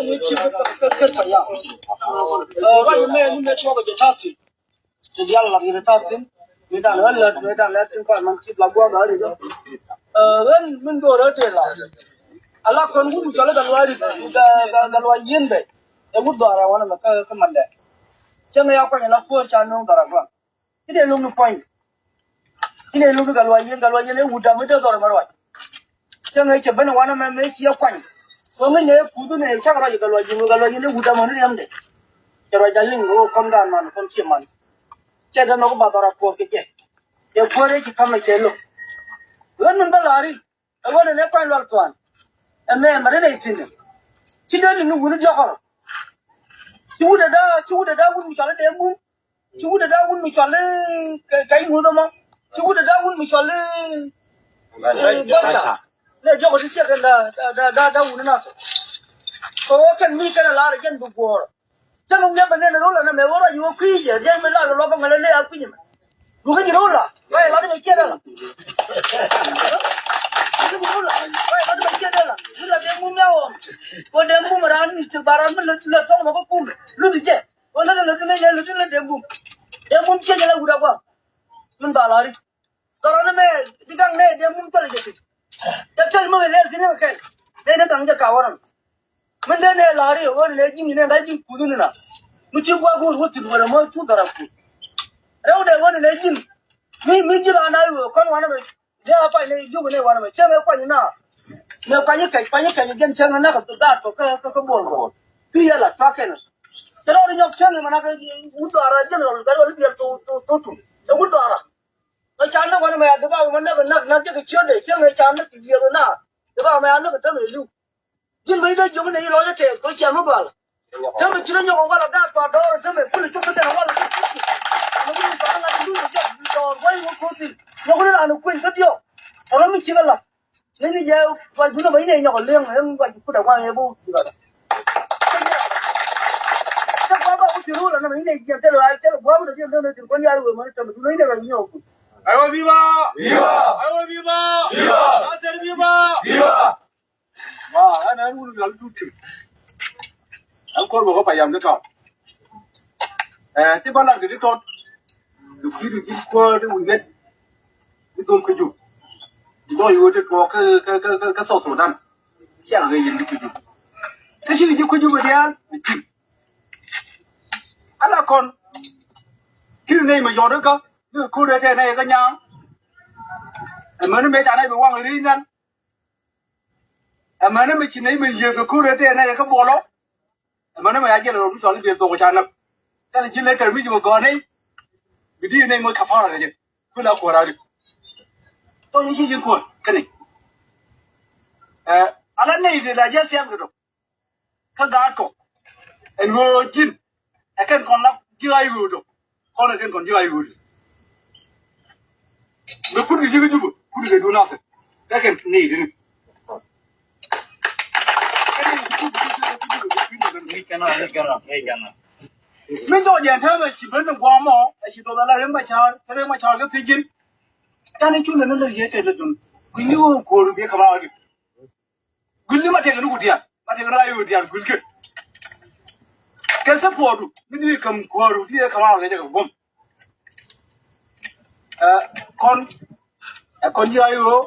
你去个啥呀？我也没说过这啥子，这样了这啥子？没当了，这块嘛，去老光的这个，人们多了这了。Allah kon gudu kala dalwari dalwa yimbe e gudu ara wana ka mande chenga ya kwa la ko cha no daragwa ide lu point ide lu dalwa yin e wuda me de dor marwa chenga che bana wana me chi ya kwa ko ngene kudu ne cha ra dalwa yin e wuda man yamde chero dalin go kon dan man kon chi man che da no ba dora ko ke e ko re chi kama ke lo ran man balari e wona ne kwa lwal twan أما مرينا يتنم كده اللي نقول جهر شو ده ونمشي دمو شو ده ونمشي كاين هذا ما شو ده ونمشي باشا لا جهر تيجي ده ونناس هو كان مي كان لا رجال بقول جنوب جنوب رولا أنا مورا يوكيه جنوب لا رولا بقول لا أقول ما روكي رولا ما لا ده كده لا Demu meran sebaran melet sama apa pun, lu dijek, orang le demu cina lah udah apa, mun balari, karena me digang le demu cale jadi, tapi mau le sini makai, le nak angja kawaran, mana le lari, orang le jin ini lagi kudu nina, macam gua tu orang mau tu darapku, ada orang le jin, mi jiran ayu, kan mana me, dia apa ini juga ni mana me, siapa apa ni na. Nếu phải như cái dân chân nó có đạt có buồn tuy là phát cái này cái đó đi nhóc chân mà nó cái út tỏa ra chân rồi cái đó đi tu nó út tỏa ra cái chán nó còn mày được bao mà nó cái chuyện để chân này chán nó cái gì rồi na được bao mày nó cái chân này lưu nhưng mấy đứa chúng này lo cho trẻ có chém nó vào thế mà chỉ nó nhóc qua là đạt tỏa đó thế mà cứ chụp cái này qua là nó đi tỏa là đi cho quay một cô thì nó có là nó quên rất nhiều nó mình chỉ là nên giờ vài bữa mấy này nhỏ liêng em vài bữa đầu qua nghe bu gì vậy chắc quá bao nhiêu là nó mấy này giờ thế là quá bao nhiêu nó còn nhà rồi mà nó mấy này là nhiều ai ơi viva ai ơi viva ai sẽ viva wow anh luôn là chút chút anh con bảo có phải làm được không thế bao lần cái con được khi qua cái mùi nhất cái tôn cái chủ đó yêu cái sổ thủ đàn chắc là người nhìn cái chủ thế chứ cái chủ vậy anh là con cái này mà giỏi được không cái cô đứa trẻ này cái nhà mà nó mấy trả này bị quăng đi nhanh mà nó mấy chuyện này mình giờ cái cô đứa trẻ này cái bò lót mà nó mấy ai chơi là nó giỏi đi việc做chán lắm cái này chỉ lấy cái gì mà còn đấy cái đi này mới khám phá được chứ cứ là của nào đi tôi chỉ riêng cuốn cái này anh này thì là just xem rồi các gã cổ anh vừa chín anh còn lắm chưa ai vừa được con này còn chưa ai vừa nó cũng cái gì cũng cái đồ nào thế cái này đi mình cho nhận thấy mà chỉ vẫn được qua mỏ chỉ đồ là đến mà chờ cái gì cái này chúng nó là gì thế là chúng cái nhiều cổ bị khám phá được gulli mà theo nó cũng điên mà theo nó ai cũng điên gulli cái sắp phổ được mình đi cầm cổ được đi khám phá cái gì cũng con gì ai rồi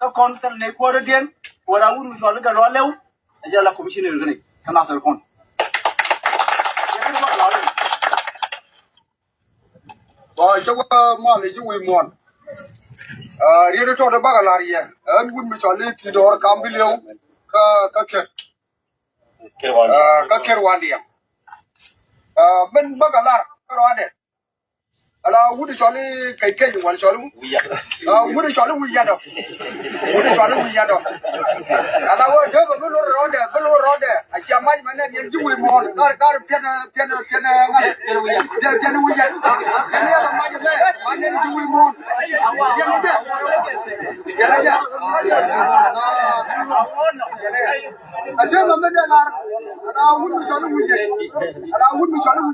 các con thằng này cổ được điên cổ ra uống cho nó cái lo leo giờ là cũng xin được cái này thằng nào sợ con rồi cho mà lấy chú uy muộn riêng cho nó bác là gì anh muốn mình chọn đi thì đó cam bi liêu các kerwan đi mình bác là cái đó đấy là muốn đi chọn đi cái gì muốn chọn muốn đi chọn đi uy đâu muốn đi chọn đi uy đâu là वो जो बगल road है अच्छा मैं मैंने ये जो उई मोन car pin uy ini là मैंने जो uई मोन ये aja अच्छा मैं là muốn đi chọn uy muốn đi chọn uy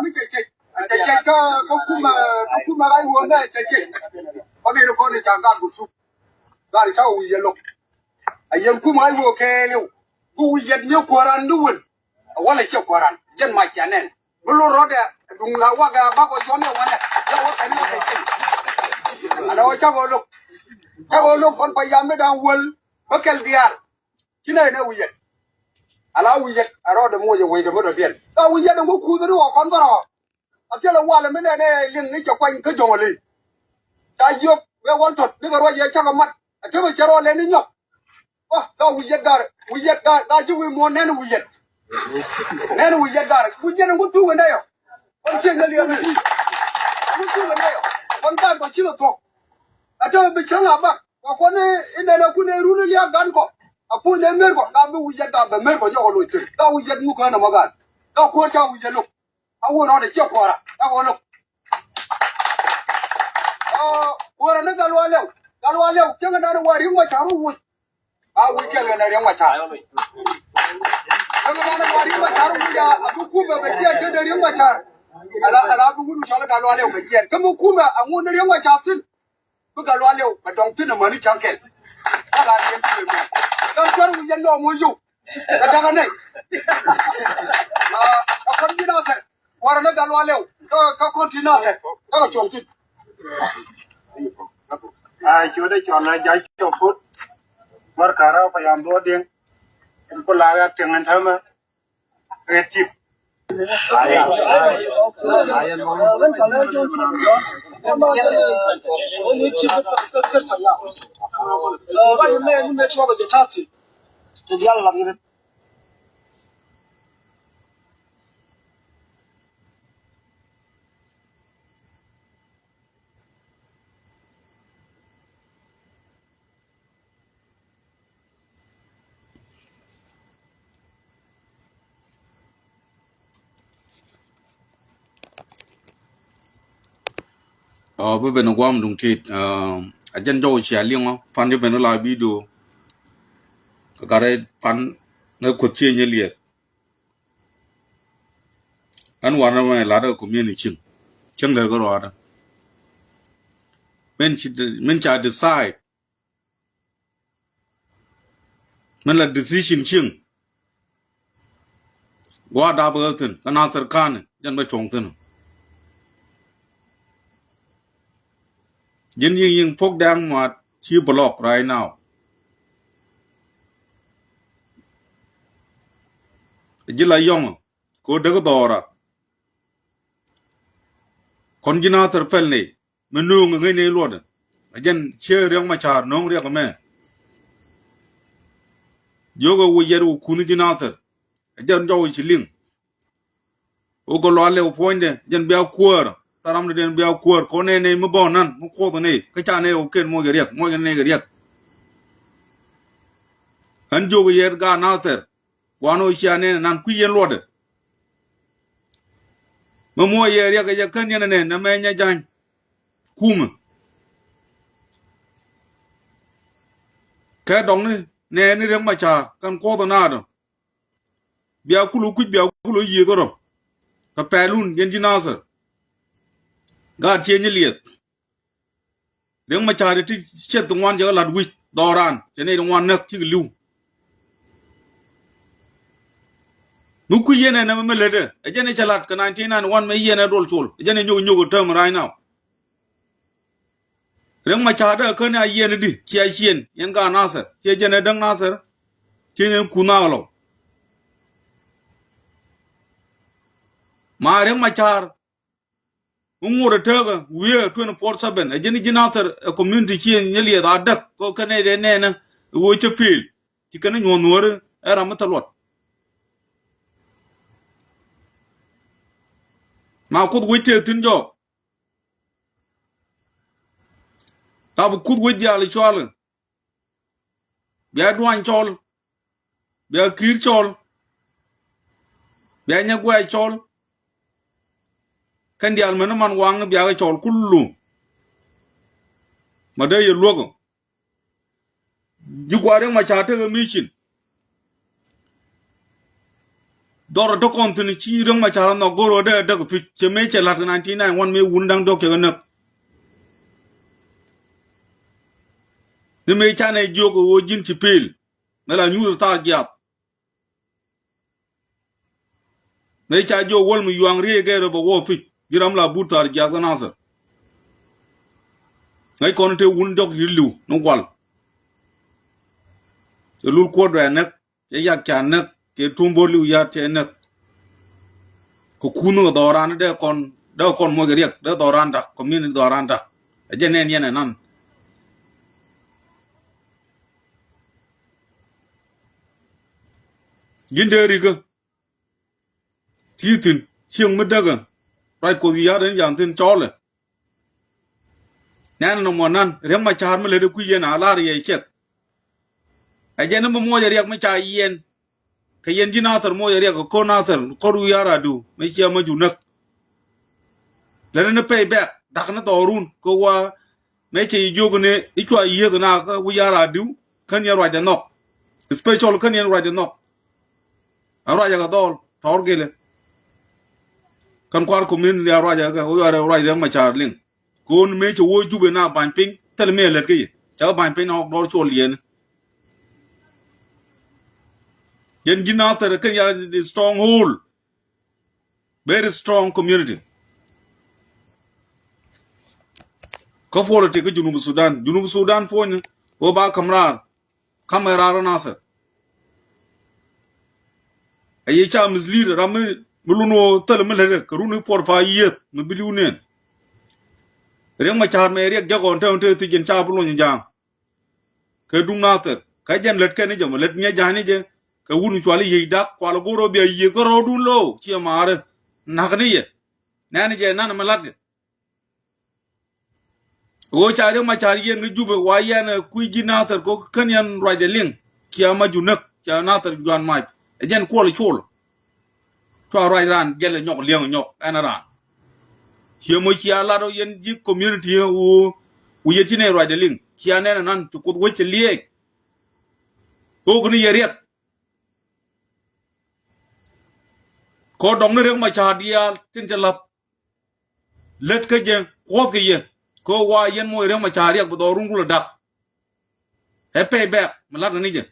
mới chạy chạy có kuma cái uống này chạy con này chẳng ra của súp ra thì sao uy luôn ayen kuma ai wo kele ku yet nyo koran duwen wala che koran jen ma chanen bulu rode dung la waga ba ko jone wala ya wo tani ke ala wo chago lo kon pa yam dan wol bakel dial kina ne wiyet ala wiyet arode mo je wede mo do bien da wiyet mo ku do kon goro atela wala mene ne ling ni chakwan ke jongoli ta yop we won tot ni garo ye chago mat atema chero le ni nyop oh da wiyet gar da ju wi mo nen wiyet gar wiyet ngo tu wena yo on chen le yo ti ngo tu wena yo on ta ko chi to atema be changa ba ko ne inde na ku ne ru ni ya gan ko apu ne mer ko da be wiyet da be mer ko yo lo ti da wiyet mu ko na magan da ko cha wiyet lo awo ro de che ko ra da ko lo ora na galwa lew kenga na wari ngwa cha ru a wi kenga na ri ngwa cha kenga na wari ngwa cha ru ya abu kuma be je je de ri ngwa cha ala bu gudu shala galwa lew be je kamu kuma angu na ri ngwa cha tin bu galwa lew ba dong tin ma ni chankel ala ni ti be kan charu wi no mo yu ka daga ne a kan ni na ser ora na galwa lew ka kontina ser ka chong tin chưaได้จอดเลยย้ายจบพุทธวัดขาเราพยายามตัวเดียงเป็นคนลาเก่งกันเท่ามั้ยเรียนจิบbữa bên qua mình đồng thịt dân dâu xẻ liêng không phan cho bên nó lại video cái đây phan nó quật chia như liệt anh hoàn rồi là đó cũng như này chừng là cái đó mình chả decide mình là decision chừng qua đáp ứng tin cái nào સરકાર ને dân mới trồng tin dân phúc đang mà chia block right now chỉ là yong cô đỡ có ra con chỉ nào phải này mình nuông người này luôn dân chơi riêng mà chả nông riêng mà yoga uyer u kunu chỉ nào dân dâu chỉ liêng ô có lo leo phơi này dân béo cua taram den béo cua con này mới bỏ năn mới khó này cái cha này ok mua cái này cái riêng anh yoga yer ga nào quán ôi cha này nằm quy yên luôn mà mua yer cái cái này nằm ngay nhà danh kum cái đống này nè nó riêng mà cha căn khó nào đó béo culu gì đó rồi cái pelun dân chỉ nào gạt chia như liệt riêng mà cha thì chết tung ngoan giờ là đuôi đò ran cho nên tung ngoan nước chứ lưu nụ quy yên này nó mới lấy được cái này chả lạt cái 1991 mấy yên này đổ chôn cái này nhiều cái term right now riêng mà cha đó cái này yên này đi chia xiên yên cả nasa chia chân này đằng nasa chia này kuna lo mà riêng mà cha ungur thega we 24/7 ajeni jinatar community chi nyeli da dak ko kane de ne na wo che fil ti kana nyor era matalot ma ko we te tin jo ta bu ku we ja le chol bia duan chol bia kir chol bia nya gwa chol kan dial man wang bia ga chol kullu ma de ye logo ju gware ma cha te mi chin dor do kon tin chi rong ma cha no goro de ko fi che me che lat 99 wan me wundang do ke nak ni me cha ne jogo wo jin ci pil mela nyu ta gyat me cha jo wol mu yuang ri ge ro bo wo fi giram la butar gyat na sa ngai kon te wun dok yilu no wal lul ko do nak ya yak cha nak ke tumbo lu ya che nak ko kuno do ran de kon mo ge riek de do ran da community do ran da je nen yen nan ginde riga titin chiang ma daga rai ko ya den yang tin chole nan no mo nan rem ma char ma le de ku yen ala ri ye chek a je no mo je riek ma cha yen ka yen jina tar mo je riek ko na tar ko ru ya ra du me chia ma ju nak le ne pe be dak na to run ko wa me che yo ne I chwa ye na ka wu ya ra du kan ya ra de nok special kan ya ra de nok ara ya ga dol tor gele kan kwar komin ya ra ya ga o ya ra ya ma cha ling kon me che wo ju be na ban ping tel me le ke cha ban ping no dol chol yen yen gina tar kan ya the stronghold very strong community ko folo te ko junub sudan fo ni o ba kamera na sa ayi cha misleader ram muluno tel me le ko runu for fa yet no bilunen reng ma char me riek jagon te ti gen cha bulo nyang ke dung na ter ka jen let ken je mo let nya jani je ka wunu chwali yi dak kwal goro be yi goro dun lo chi mare nakni ye nani je nan malat o cha reng ma char yen ngi jube wa yen ku jina ter ko kan yan roi de ling kia ma junak cha na ter juan mai jen ko le chol to roi ran gele nyok liang nyok anara here mo chia la do yen ji community u ye tine roi de ling kia ne nan to ko wo che lie o ko ni yeriek ko dong ne reng ma cha dia tin cha lap let ke je ko ke ye ko wa yen mo reng ma cha riek bo do rung lu dak he pay back malat ni je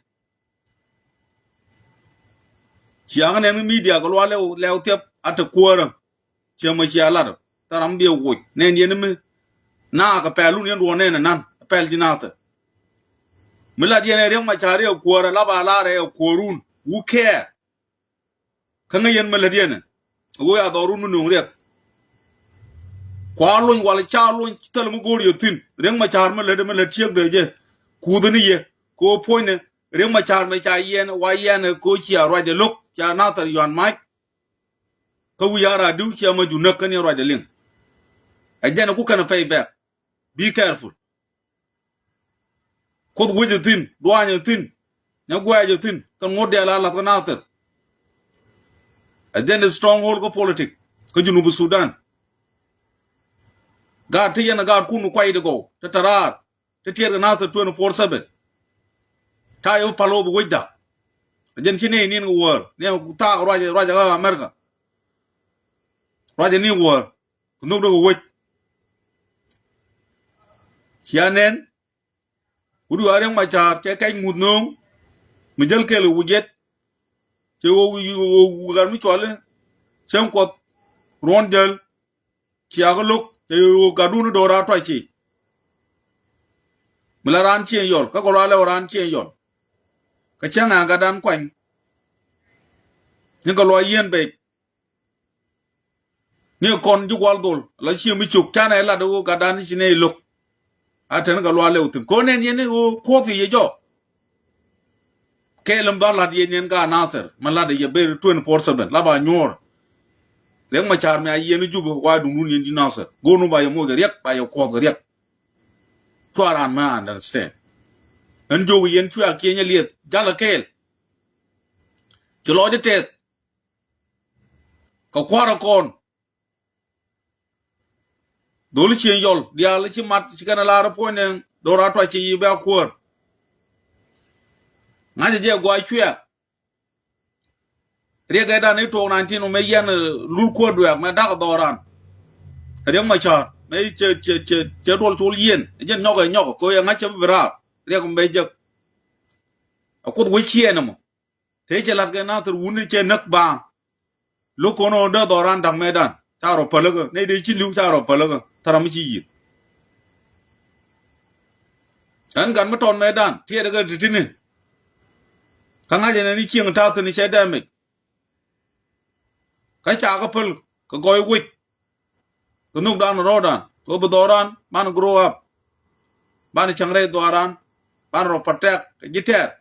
chiang ne media ko wa le tep at ko ra che ma chia la taram bi wo ne yen me na ka pelu ne do ne nan pel jinata mila yen reng ma cha riek ko ra la ba la re ko run who care kan yen mala yen wo ya do run no riek kwa lon wala cha lon tel mu gor yotin reng ma char ma le chiek de je ku de ni ye ko poine reng ma char ma cha yen wa yen ko chia ro de lok cha na tar yon mai ko wi yara du chia ma ju nak kan ro de ling a je ku kan pay back be careful ko wo je tin do anya tin nya gwa je tin kan ngod de la ko na tar a je stronghold ko politic ko junub Sudan God te yana God kunu kwai de go te tarar te tier na sa 24/7 ta yo palo bu wida jen chine ni ngo wor ne ta roja ga America roja ni wor kunu do wit chianen udu areng ma cha che kai mut nong mi jel kele wujet che wo gar mi chole sem ko rondel chiagalok te gadunu do ra twa chi mila ran chi yol ka ko la ran chi yol ka changa ga dan kwan ni ko lo yen be ni kon ju wal dol la chi mi chuk chana la do ga dan chi ne lok aten ga lo le utin ko nen yen o ko ti ye jo kelem ba la yen ga naser mala de ye be 24/7 la ba nyor reng ma char me ayen jubo wa dum nun di nasa gonu ba yo mo ga riek ba yo ko ga riek twaran ma understand en jogo yen tu akenya liet jala kel to lo de tet ko kwara kon doli chen yol dia la chi mat chi kana la ra ponen do ra twa chi ba kwor ngaje je gwa chua riega da ne to 19 o me yen lul ko do ma da ko doran reng ma cha me che dol tul yen jen nyoko ko ya ngache bra riega me je ko we chie na mo te che lat ga na tur un che nak ba lo ko no da doran dang medan ta ro palaga ne de chi lu ta ro palaga taram chi yi an gan ma ton medan tie daga ditini kanga je ni chieng ta tu ni che da me ka cha ka pul ka goy wit ko nuk dan ro dan ko bu doran man grow up ban changre doran ban ro patek jitet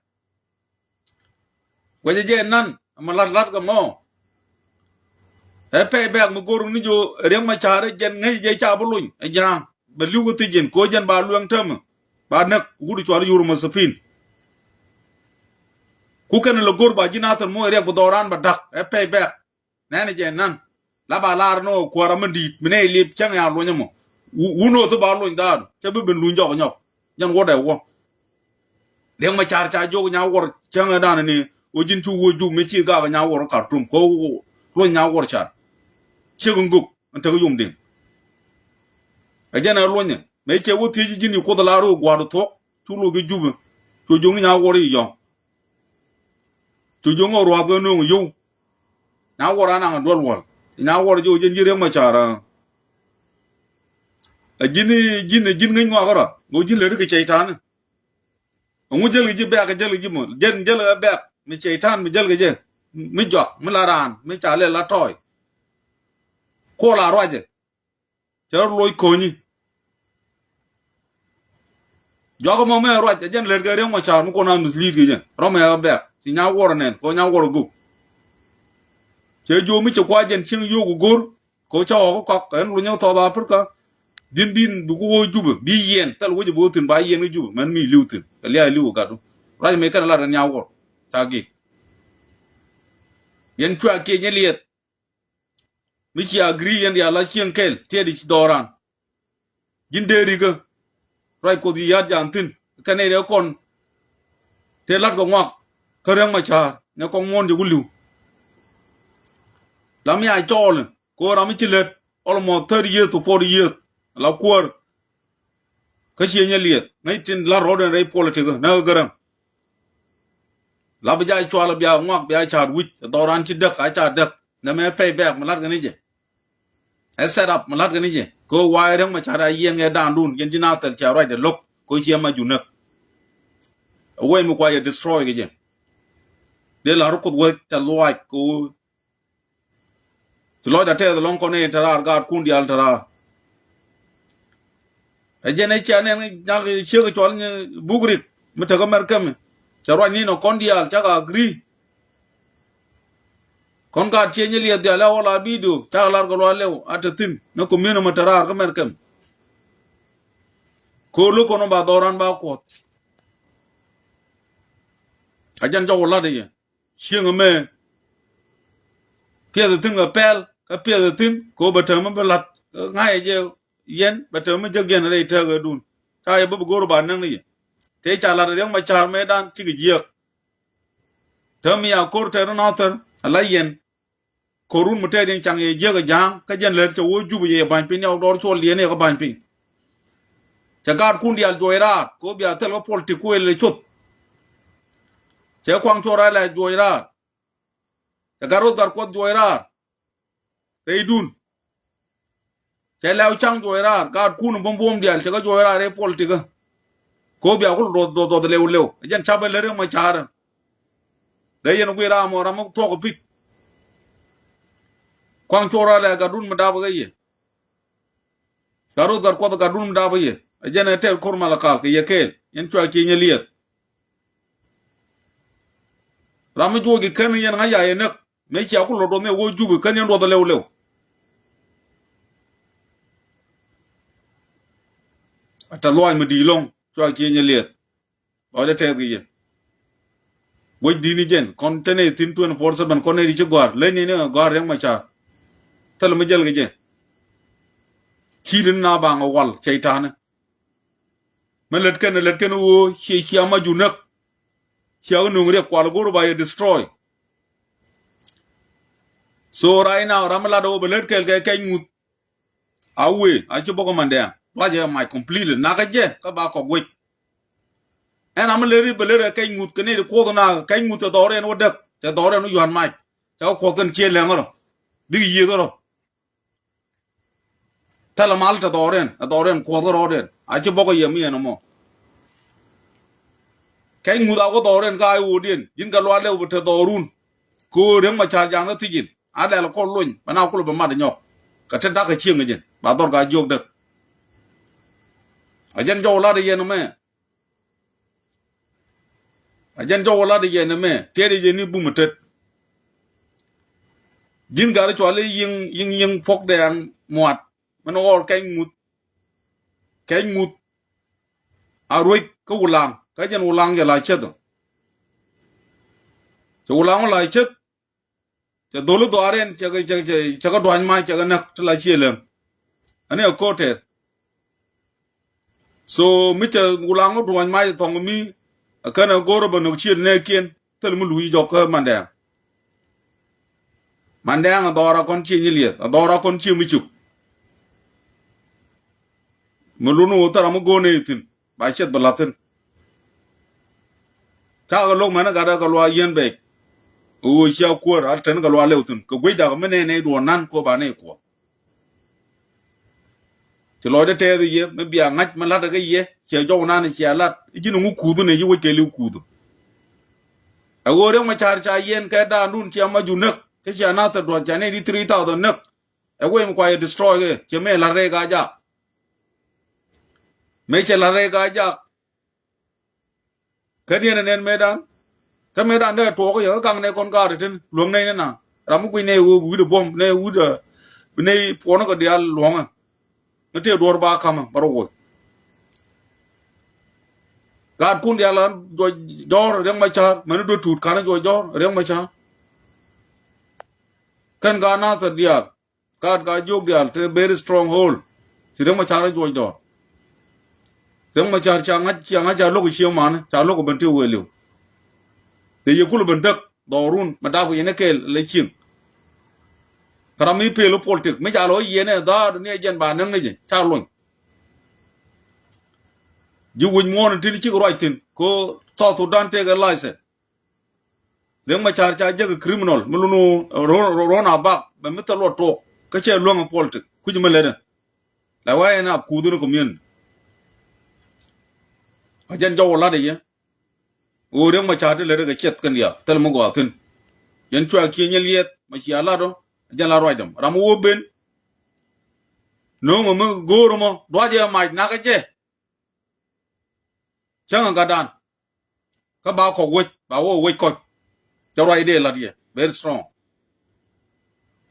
je nan ma lat ka mo e pe bag mu goru ni jo reng ma chare jen ngai je cha bu luñ e jang ba lu ko ti jen ko jen ba luang tem ba nak gudu chwar yuru ma sapin ku kan lo gor ba jinatan mo rek bu doran ba dak e pe bag nene je nan la ba lar no ko ra mandi mine lip chang ya lo nyamo uno to ba luñ da che bu ben luñ jo nyok yan wo da wo reng ma char cha jo nya wor chang da ni o jin chu wo ju me chi ga nya wor ka tum ko lo nya wor char chigung guk anta ko yum din a jana lo nya me che wo ti ji ni ko da la ro gwa do to chu lo ge ju chu jung nya wor yi yo chu jung ro ga no yu nya wor ana ga dol wol nya wor jo jin ji reng ma char a jin ngai ngwa ga ra go jin le ke chaitan ngu jel ji ba ka jel ji mo jel ba mi chaitan mi jel ge je mi jok mi la ran mi cha le la toy ko la ro je char loy ko ni jogo mo me ro je jen le ge reng ma char mo ko na mislead ge je ro me ba ti nya wor nen ko nya wor gu che jo mi che kwa jen ching yo gu gor ko cha ko kan lu nya to ba pur ka din bu ko ju bi yen tal wo je bo tin ba yen ju man mi liu tin ka le liu ka du ra me ka la nya wor ta gi yen chwa ke nye liet mi chi agree yen ya la chieng kel te di doran jin de ri ga rai ko di ya jan tin ka ne re kon te lat go ngak ka reng ma cha ne ko mon ju lu lam ya chol ko ra mi chi let almost 30 years to 40 years la kwar ka chi nye liet ngai tin la ro den re politic na garang la ba jai chwala bia ngak bia cha wit doran chi dak a cha dak na me pay back malat gani je e set up malat gani je ko wai reng ma cha ra yen ge dan dun yen dina tel cha right the look ko chi ma junak away mo kwa ye destroy ge je de la ro ko we ta loy ko to loy da te the long ko ne tarar gar kun dial tarar e je ne cha ne na che ko chol ne bugrik mi ta ga mer kam charwa ni no kondial chaga agree kon ga chenye li de la wala bidu chaga lar go lew atatin no ko mino matara ka merkem ko lu kono ba doran ba ko ajan jo wala de chieng me pia de tin ga pel ka pia de tin ko batam ba lat ngai je yen batam je gen re ta ga dun ta ye bu go ba nang ni te cha la reng ma char me dan chi gi ye tam ya kor te no ter ala yen korun mu te den chang ye je ga jang ka jen le cho wo ju ye ban pin ya dor cho le ne ga ban pin cha gar kun dial joira ko bia tel ko politiku le chot che kwang cho ra la joira cha garo dar ko joira re dun che lao chang joira gar kun bom bom dial che ga joira re politika ko bia ko do lew jen chabe le ma chara de yen gwi ra mo to ko pik kwang chora le ga dun ma da ba ye garu gar ko ga dun da ba ye jen te kor ma la kal ke ye kel yen chwa ki nye liet ram ju gi kan yen ha ya ye nak me chi ko lo do me wo ju kan yen do lew ata loy ma di long chwa ki nye liet o de te gi wo di ni jen kon tene tin 24/7 kon ne ri ci gwar le ni ne gwar rek ma cha tal ma jël gi jen ci din na ba nga wal ceytane ma let ken wo ci ama ju nak ci no ngre kwal go ba ye destroy so right now ramla do be let kel ke nyut awe a ci boko mande wa je my completely na ka je ka ba ko gwe en am le ri bele kai ngut ke ne ko na kai ngut to dore no dak te dore no yuan mai ta ko kan che le ngoro di ye do ta la mal ta dore ko do dore a che bo ko ye mi no mo kai ngut a ko dore ka ai u din yin ka lo le u te dorun ko reng ma cha jang na tigin a le ko luñ ba na ko ba ma de nyok ka te da ka chieng ngi ba dor ga jog dak a jen jo la de ye no me ajan jo wala de yene me tere je ni bumatet jin gar chwale yin pok de an muat man or kay ngut a roy ko ulang ka jen ulang ya la chet to ulang la chet te dolu doaren che ga dwan ma che ga nak la chelem ane ko te so mi te ulang dwan ma tong mi kana goro ba no chir ne kien tel mu lui jok mandang adora kon chi ni liet adora kon chi mi chup mulunu utara mu gone tin ba chet balatin ka ga lok mana ga da ga lwa yen be o sha kwor al ten ga lwa leutin ko gwe da me ne do nan ko ba ne ko ti lo de te ye me bia ngach ma la da ga ye che jo nan che lat ji nu ku du ne ji wo ke lu ku du a gore ma char cha yen ka da nun che ma ju nak ke cha na ta do cha ne di 3000 nak a we m kwa destroy ke che me la re ga ja me che la re ga ja ka ni ne me dan ka me dan de to ko yo kang ne kon ga de tin luong ne na ram ku ne u de bom ne u de ne po no ko dia luong ne te dor ba kama baro ko gad kun dia lan do jor reng ma cha man do tut kana do jor reng ma cha kan ga na ta dia gad ga jog dia te very strong hold ti reng ma cha do jor reng ma cha cha lo ko chiu man cha lo ko ban ti we lu de ye kul ban dak dorun ma da ko yene ke le ching karami pe lo politik me ja lo yene da ne jen ba nang ne cha lo you would want to teach writing ko South Sudan take a license. Then my charge a criminal, Mulunu, Rona back, but Mr. Lord talk, catch a long politics, could you malade? La way and up Kudun commune. I didn't go a lot of ye. Oh, then my charge let a chet can ya, tell Mugatin. Yen try Kenya yet, Machialado, Jala Ridem, Ramu Ben. No, Goromo, Roger might nagaje. Chang ga dan ka ba ko wit ba wo wit ko ja roi de la die very strong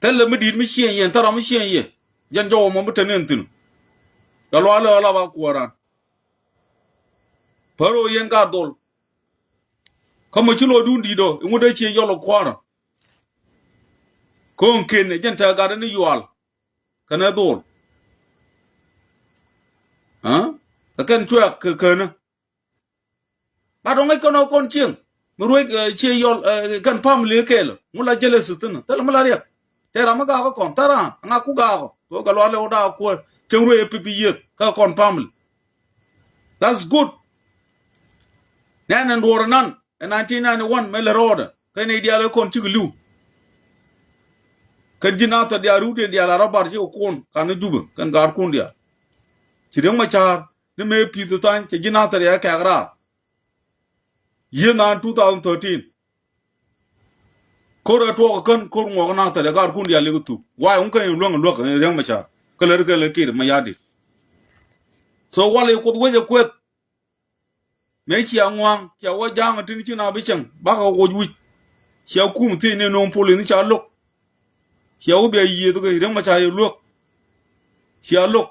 tel me dit mi chien yen tara mi chien ye jan jo mo mutanen tin ga lo la ba ko ran paro yen ga dol ka mo chulo dun di do mu de chien yo lo kwara ko ken jan ta ga ni yual kana dol ha ka ken chwa ke na ba dong ai kono kon chieng mu ruik che yol kan pam le kel mu la jele sitin tel mu la riek te ra ma ga ko kon tara nga ku ga ko to ga lo le oda ko chen ruik pipi ye ka kon pam that's good nan and war nan in 1991 me le road kan ni dia le kon chi lu kan jinata dia ru de dia la rabar ji kon kan jubu kan gar kun dia chi de ma char ne me pi de tan che jinata ya ka gra year 2013 kora to kan kor ngo na ta gar kun dia le tu wa un kan luang luak reng ma cha kala le kir ma yadi so wale ko we kwet me chi angwang cha wa jang tin chi na bi chang ba ka wo wi cha ku mu ti ne non poli ni cha lok cha u be yi to reng ma cha ye luak cha lok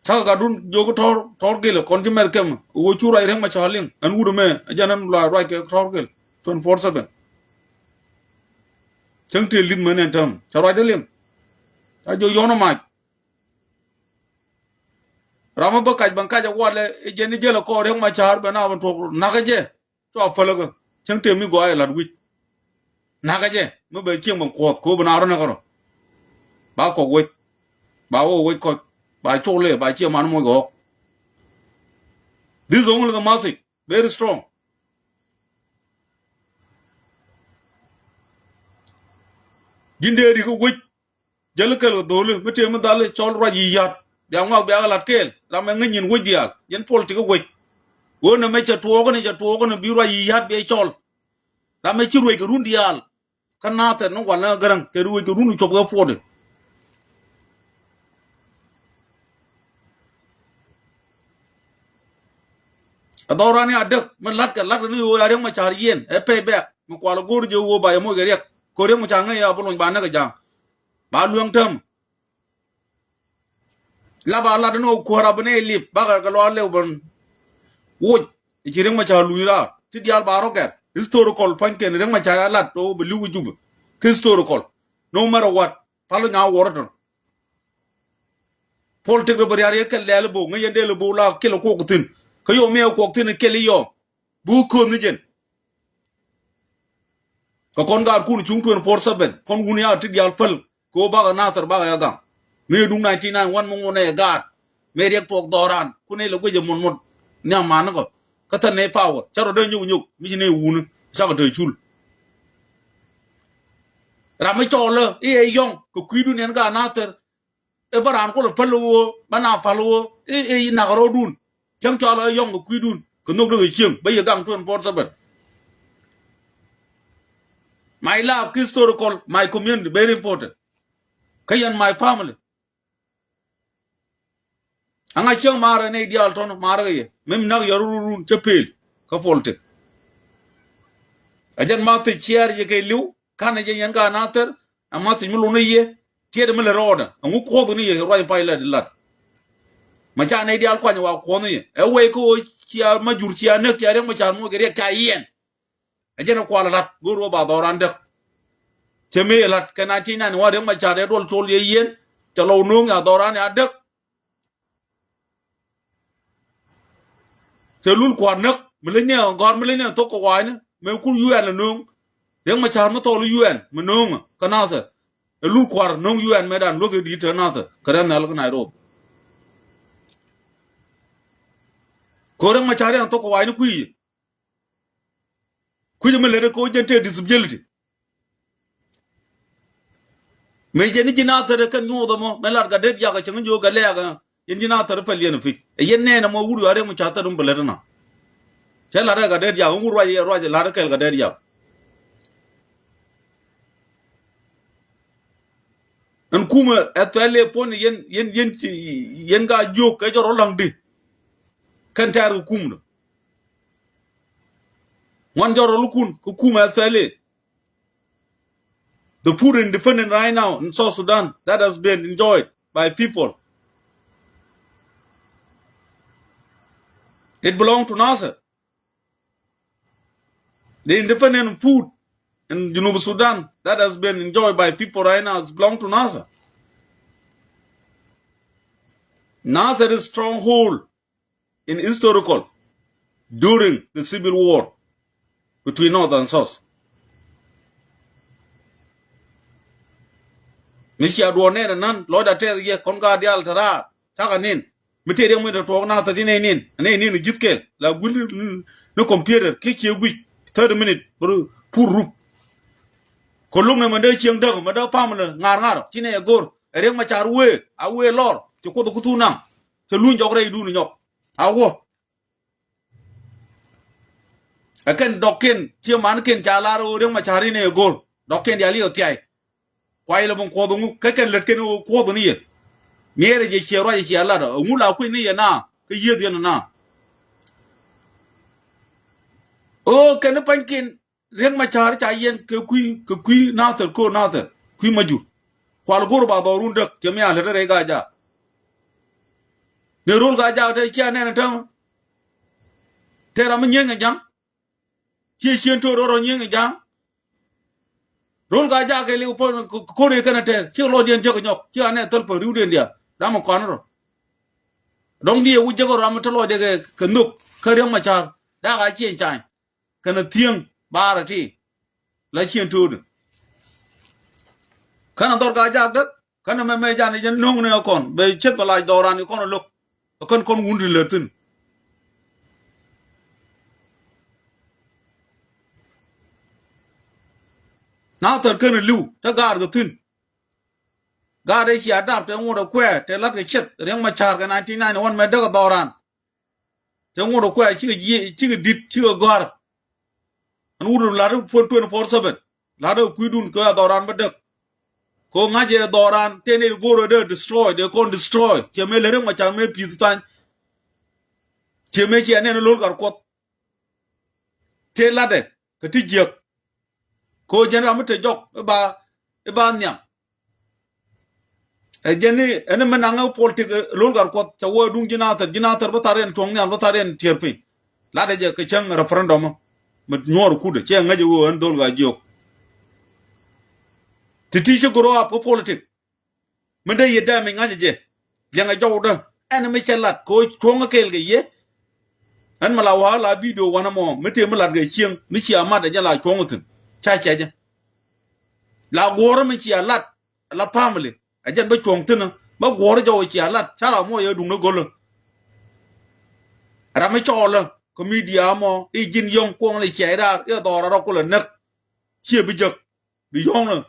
cha ga dun jogo tor gele kon ti mer kem wo chura reng ma chaling an wudu me ajanam la right ke tor gel 24/7 chang te lin men entam cha right lim ta jo yono ma rama ba kaj ban kaj wale e jeni jelo ko reng ma char bana ban to na ga je to apalaga chang te mi go ay la wi na ga je mo be kiem ban ko bana ro na ko ba ko we ba wo we ko ba cho le ba chia man mo go This is only the message, very strong. Jinde di ko wit jalkel dole mete mo dal chol ra yi yat ya ngak ba lat kel la me ngin wit dial yen politi ko wit wona me cha tuogo ne cha tuogo ne bi ra yi yat be chol la me chi ruwe ko run dial kana te no wala garang ke ruwe ko run chop ga fode adorani adak man lat ka lat ni yo yare ma char yen e pe be mo kwalo gor je wo ba mo gere ko re mo changa ya bolon ba na ga jang ba luang tem la ba la no ko ra bne lip ba ga lo le bon wo ji re ma char luira ti dial ba ro ga historical panken re ma char lat to be lu ju historical no matter what palo nya wor don politique bari yare ke le bo ngaye de le bo la ke lo ko tin ko yo me ko tin ke li yo bu ko ni jen ko kon ga ku chung 24/7 kon gun ya ti dial pel ko ba ga nasar ba ga gam me du 99 wan mo ne ga me rek tok doran ku ne lo go je mon mon ne ma na ko ka tan ne power charo de nyu nyu mi ne wunu sa ga de chul ra me chole e yong ko kwidu ne ga nasar e baran ko lo pelo bana palo e na ro dun chang chole yong ko kwidun ko no de chieng ba ye gang 24/7 my love historical my community very important kayan my family anga chang mara ne dial ton mara ye mem na yarurun chepel ka folte ajan ma te chiar ye ke lu kana je yan ga nater amma se mulu ne ye tiede mele roda ngu ko ni ye roi pilot lat ma cha ne dial kwa wa ko ni e we ko chia ma jur chia ne kya re ma cha mo gere ka yen ajan ko la lat goro ba doran de cheme lat kana ti nan wa re ma cha de dol tol ye yen cha lo nu nga doran ya de celul kwa nak mele gor mele to ko wa ne me ku yu la nu re ma cha mo to lu yu me nu kana sa lu kwar nu yu medan lo ge di ta na ta kare na lo na ro ko ma cha re to ko wa ne ku je mele ko jente disability me je ni jina ta kan nyo do mo me lar ga de ya ga chang jo ga le ga yin jina ta fa lien fi yen ne na mo wuru are mo cha ta dum bele na che la ga de ya ngu ro je la ga de ya an kuma atale pon yen ga jo ka joro lang di kan tar hukum no wan joro lukun ko kuma atale the food independent right now in South Sudan that has been enjoyed by people it belong to Nasser the independent food in Junub Sudan that has been enjoyed by people right now is belong to Nasser. Nasser is stronghold in historical during the civil war between North and South. Mishia duone nan loda te ye konga dial tara taka nin mite de mo to na ta dine nin ni jitkel la gul no computer ke ke gui 30 minutes pour rup kolum na mande chiang dag ma da pam na ngar chine gor re ma char we a we lor to ko ku tu nam to lu jog re du nyok awo akan dokken chi man ken chala ro re ma chari ne gor dokken ya li o tiai kwai la bon ko du ka ken let ken ko du ni mere je chero je ala da ngu la ku ni ya na ke ye de na o ken pankin reng ma char cha yen ke kui na ta ko na ta kui maju kwal gor ba do run dak ke me ala re ga ja ne rul ga ja de cha ne na tam te ra ma nyen jam chi chen to ro nyen jam rul ga ja ke li ko re kana te chi lo den je ko nyok chi ane tol pa ru den dia da ma kon ro dong die u je ko ram to lo de ke nuk ke reng ma char da ga chen chan kana tieng bara ti la chen tu kana dor ga ja dak kana me ja ni nong ne kon be chet ba la doran ni kon lok kon wun ri le tin na tar kan lu ta gar ga tin ga de chi adap te ngodo kwe te lat ga chet reng ma char ga 1991 me da ga doran te ngodo kwe chi ga dit chi ga gar an wudu la ru 24/7 la do kuidun ko ya doran ba de ko ngaje doran te ne goro de destroy de kon destroy ke me le reng ma char me pi tan ke me chi ne no lol gar ko te la de ka ti jek ko jen ram te jok ba nyam e jeni ene menanga politik lol gar ko ta wo dung jinatar ba taren tong nyal ba taren tierpi la de je ke chang referendum mit nyor kude che ngaje wo en dol ga jok ti ti che gro up politik mende yeda mi ngaje je lenga jawda ene me chelat ko tonga kel ge ye an mala wa la video wana mo mete malat ge chieng mi chi amada je la chongutin cha cha je la goro mi chi alat la family ajan ba chong tin ba goro jo chi alat cha la mo ye dung no gol ra me chola ko media mo i jin yong kwong le chai ra ya do ra ko le nak chi bi jok bi yong no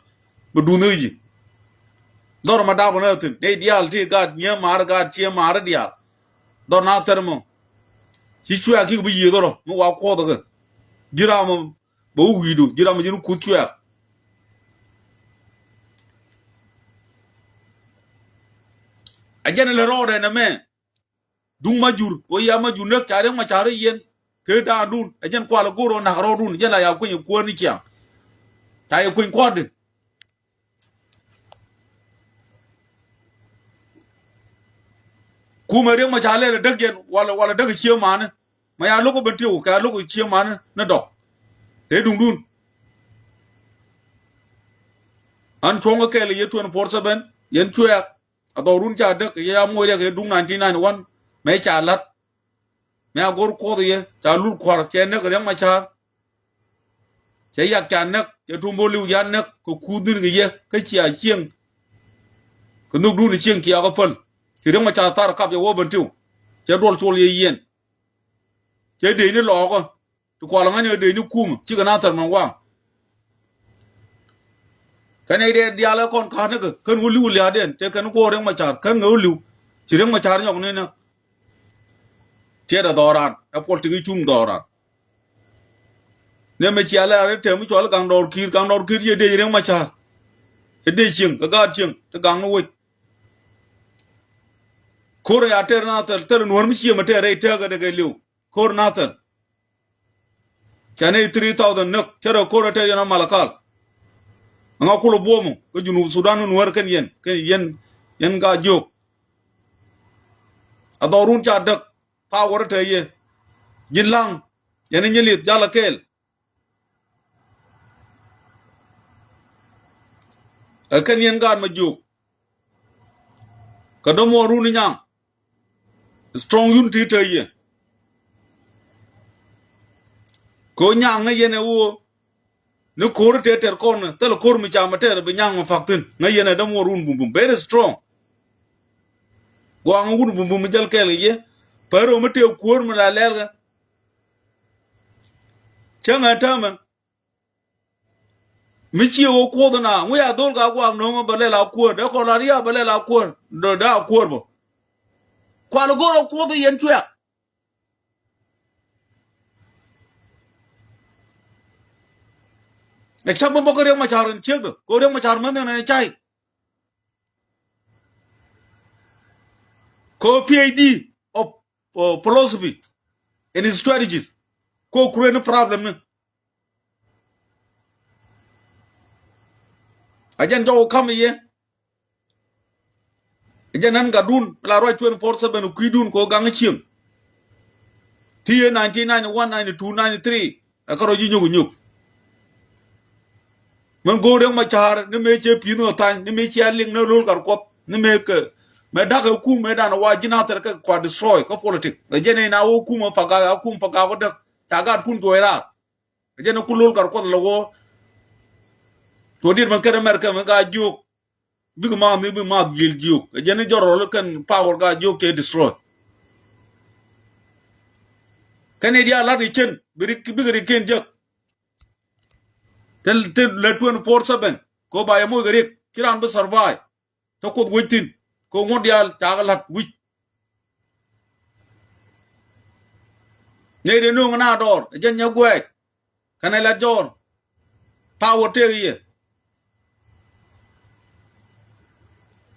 ba du no ji do ma da bo na tin de dial ti ga nya mar ga chi mar dial do na ter mo chi chua ki bi yi do mo wa ko do ga gira mo bo wi du gira mo jin ku chua ajan le ro de na me dung majur o ya majur nak chare ma chare yen ke da dun ajan kwa la goro na ro dun jela ya kun ko ni kya ta ya kun ko din ku mere ma chale le daggen wala dag chiyo man ma ya loko bentiu ka loko chiyo man na dok te dung dun an chonga ke le yetu 47 yen chuya adorun cha dak ya mo re ke dung 1991 me cha lat me agor ko de cha lul kwar che ne ga ma cha che yak cha ne che tumbo liu ya ne ko kudin ge ye ke chia chieng ko nuk du ni chieng kia ga fal che ma cha tar kap ya wo bentiu che dol chol ye yen che de ni lo ko to kwa la ngane de ni kum chi ga na tar man wang kan ai de dia la kon ka ne ga kan wu liu ya den te kan ko reng ma cha kan ngau liu chi reng ma cha nyong ne na che da doran a politik chung doran ne me chia la re te mu chol gang dor kir ye de reng ma cha e de ching ga ching te gang no wi kor ya ter na ter nor mi chi ma ter re te ga de ga liu kor na ter chane 3000 nak chero kor te na malakal nga ko lo bomo ko junu sudan no war kan yen ga jok adorun cha dak power te ye jinlang yen nyelit jala kel kan yen ga ma jok ka do mo ru ni nyang strong unity te ye ko nyang ne yen wo no kor te ter kon te lo kor mi cha ma ter be nyang ma faktin na yen do mo run bum bum very strong gwang wun bum bum jal kel ye pero ma te kor ma la ler ga changa tama mi chi wo ko na mu ya dol ga gwang no ba le la ko de ko la ria ba le la ko do da ko bo kwa lo goro ko do yen tuya e chab bo ko re ma charan chek do ko re ma char man na chai ko PhD of philosophy and his strategies ko create no problem ne ajan jo kam ye ajan nan ga dun la roi 24/7 ku dun ko gang chim ti 1991 92 93 akaro ji nyugu nyug man go re ma char ne me che pi no tan ne me che ling no lol gar ko ne me ke me da ka ku me da na wa jina ter ka kwa destroy ko politic ajene na wo ku ma faga ku faga ko da ta ga kun to era ajene ku lol gar ko logo to dir man ka mer ka ma ga juk big ma mi bi ma gil juk ajene joro kan power ga juk ke destroy kan dia la ri chen bi ri ken jak tel le 24/7 ko ba mo garik kiran be survive to ko witin ko ngodial chagalat wi ne de no na dor jen nya gwe kana la jor power te ye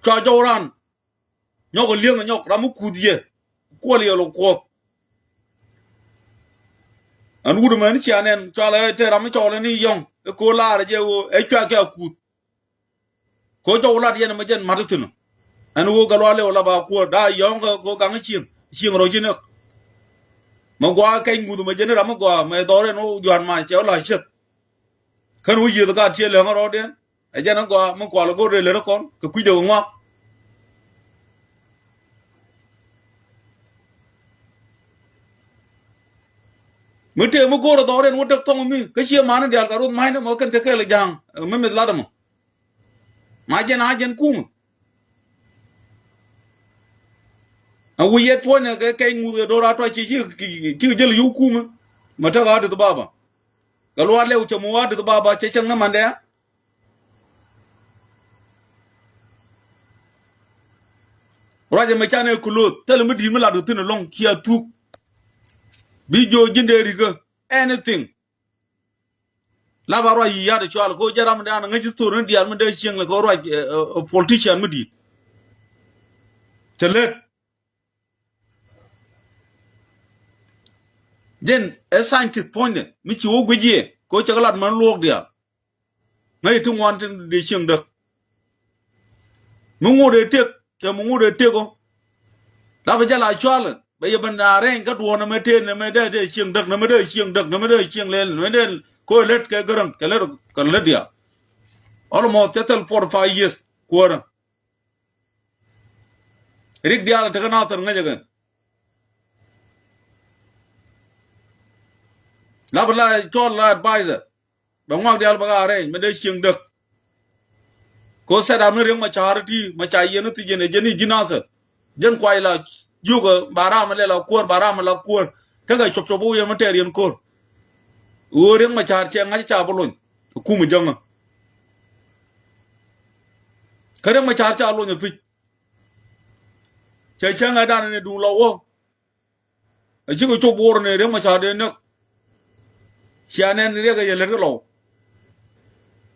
cho joran nhóc liêng nhóc ra mu kudie ko le lo ko an wudu man chanen cho la te ram cho le ni yong ko la je wo e cha ka ku ko jo la yen ma jen ma tu no an wo ga lo le la ba ko da yong ko gang chieng ro jin ma gwa kai ngudu ma jen ram gwa ma do re no yuan ma che la chet kan wo yi da ga che le ro de e jen gwa ma kwa lo go re le kon ko ku jo ngwa mute mo goro do ren wodak tong mi ka chi man de ga ru mai no mo kan te ke le jang me me la damo ma jen a jen kum a wu yet po ne ke ngu do ra to chi je lu kum ma ta ga de baba ga lo le u che mo wa de baba che chang na man de ra je me cha ne ku lo tel me di me la do tin long kia tu bi jo jinde riga anything la ba ro yi ya de chwal ko jaram da na ngi to ren dial me de chieng le ko ro politician me di telet den a scientist point mi chi wo gwe ko chagalat man lok dia ngai tu wan de chieng de mu ngode tek ke mu ngode teko la ba jala chwal ba ye banda ren ka duo na me te na me de chieng de na me de chieng de na me de chieng le me de ko let ke garang ke le ka le dia almost total 4-5 years ko rik dia ta kana tar ngajagan la bala chol la advisor ba ngwa dia ba ga ren me de chieng de ko sa da me ring ma charity ma cha yenu ti jene jeni jinasa jen kwai la yugo baram le la kur baram la kur ta ga chop chobu ye materian kur o ring ma char che ngai cha bolon ku mu janga kare ma char cha lo ne pi che changa dan ne du lo wo a ji ko chop bor ne ring ma char de ne chanen re ga ye le lo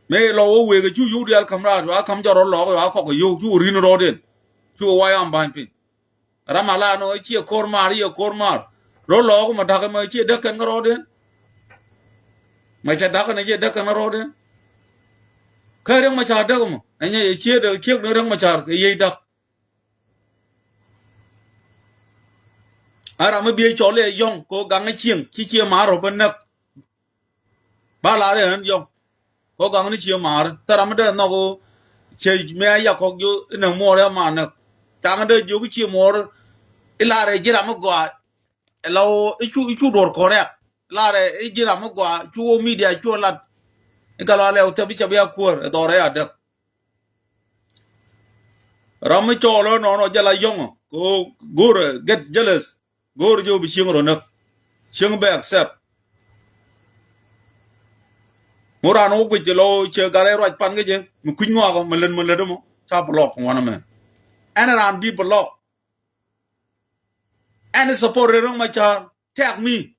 me lo wo we ga chu yu dial kamra wa kam jaro lo wa ko yu chu rin ro den chu wa yam ban pi ramala no chi kor mar ro lo ko ma da ka ma chi de kan ro den ma cha da ka ne chi de kan ro den ka re ma cha de ko mo anya ye chi de re ma cha ke ye da ara ma bi cho le yong ko gang chieng chi ma ro ben nak ba la de han yong ko gang ni chi ma ta ram de no ko che me ya ko yu na mo re ma nak ta de yu chi mo ila re jira mo gwa lo ichu dor kore la re jira mo gwa chu media chu la ka la le o te bi cha ya ko do re ya de ram cho lo no jala yong ko gor get jealous gor jo bi ching ro nak ching be accept mora no ko jelo che ga re ro pan ge je mu ku ngwa ko melen mo cha block wana me ana ran bi block and support rong ma cha tag me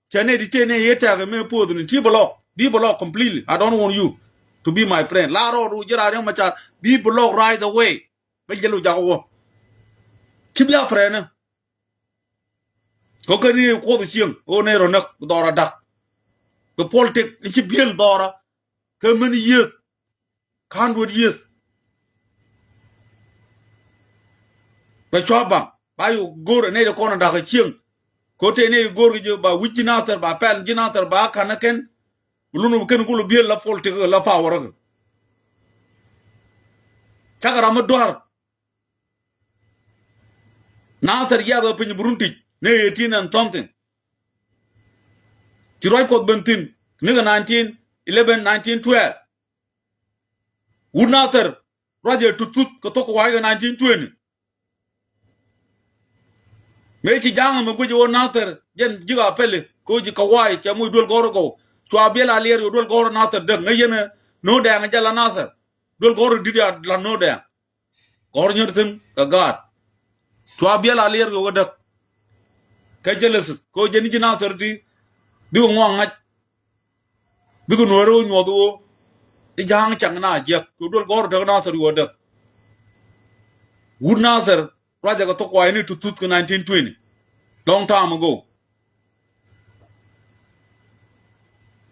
chane di tene ye tag me po dun ti block be block completely I don't want you to be my friend la ro ru jira rong ma cha be block right away be jelu ja wo ti bia friend ko ka ni ko du chieng o ne ro nak do ra dak be politic ti biel do ra ke many years 100 years be choba ba yu gor ne de ko na da ka chieng ko te ne gor ge ba wujinatar ba pel jinatar ba kana ken lunu ken ko biel la politic la power chakara ma doar na tar ya do pin burunti ne 18 and something ti roi ko bentin ne 19 11 19 12 unatar roje tutut ko to ko wa 1920 me ci jang ma guji won nater jen jiga pele ko ji kawai ke muy dol goro go chwa bela ler yo dol gor nasar de ngayene no da nga jala nasar dol gor didia la no da gor nyurtin ka god chwa bela ler yo de ka jeles ko jeni ji nasar ti bi ngo ngaj bi ko noro nyodo e jang chang na je ko dol gor de nasar yo de wud nasar raja ko to ko ni tutut ko 1920 long time ago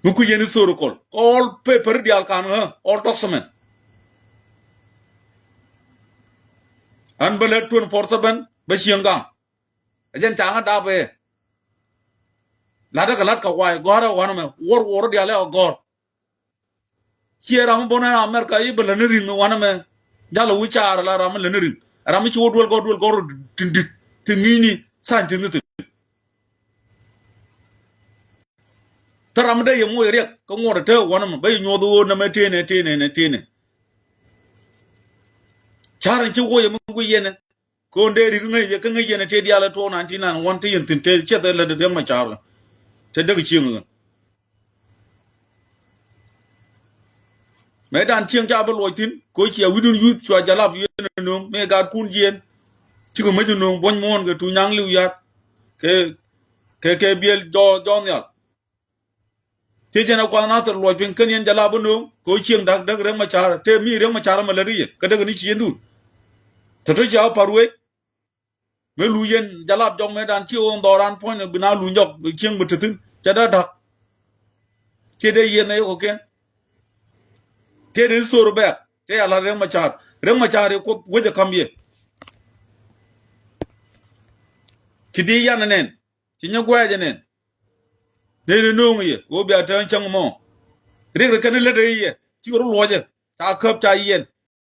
muku yeni soru kol all paper dial kan all document an bele 24/7 ba siangam ajen changa da be lada kalat ka wai gora wana me wor dial e gor kiera mo bona america yi bele ne ring wana me jalo wichara la ram le ne ring ram chi wodwol gor tindit tingini san tindu taram de yemo yere ko ngor te wona ma bay nyodo na me tene charan ci wo yemo ngu yene ko nderi ngai yene te diala to 99 wonte yentin te che de le de ma char te de chi ngu me dan chiang ja ba loitin ko chi widun youth chwa jalab yene no me ga kun yen ci ko ma no bon mon ga tu nyang liu ya ke biel do nyal te jena ko na to lo pin kan yen jala bu no ko chieng dak reng ma char te mi reng ma char ma le ri ka de ni chi ndu to ja parwe me lu yen jala jong me dan chi on doran point bina lu njok chieng bu tin cha da dak ke de yen ne o ke te de so ro ba te ala reng ma char ko wo ja kam ye ki di yan nen chi nya gwa je nen ne no ngi wo bia tan chang mo re kan le de ye chi ro lo je ta khap cha yen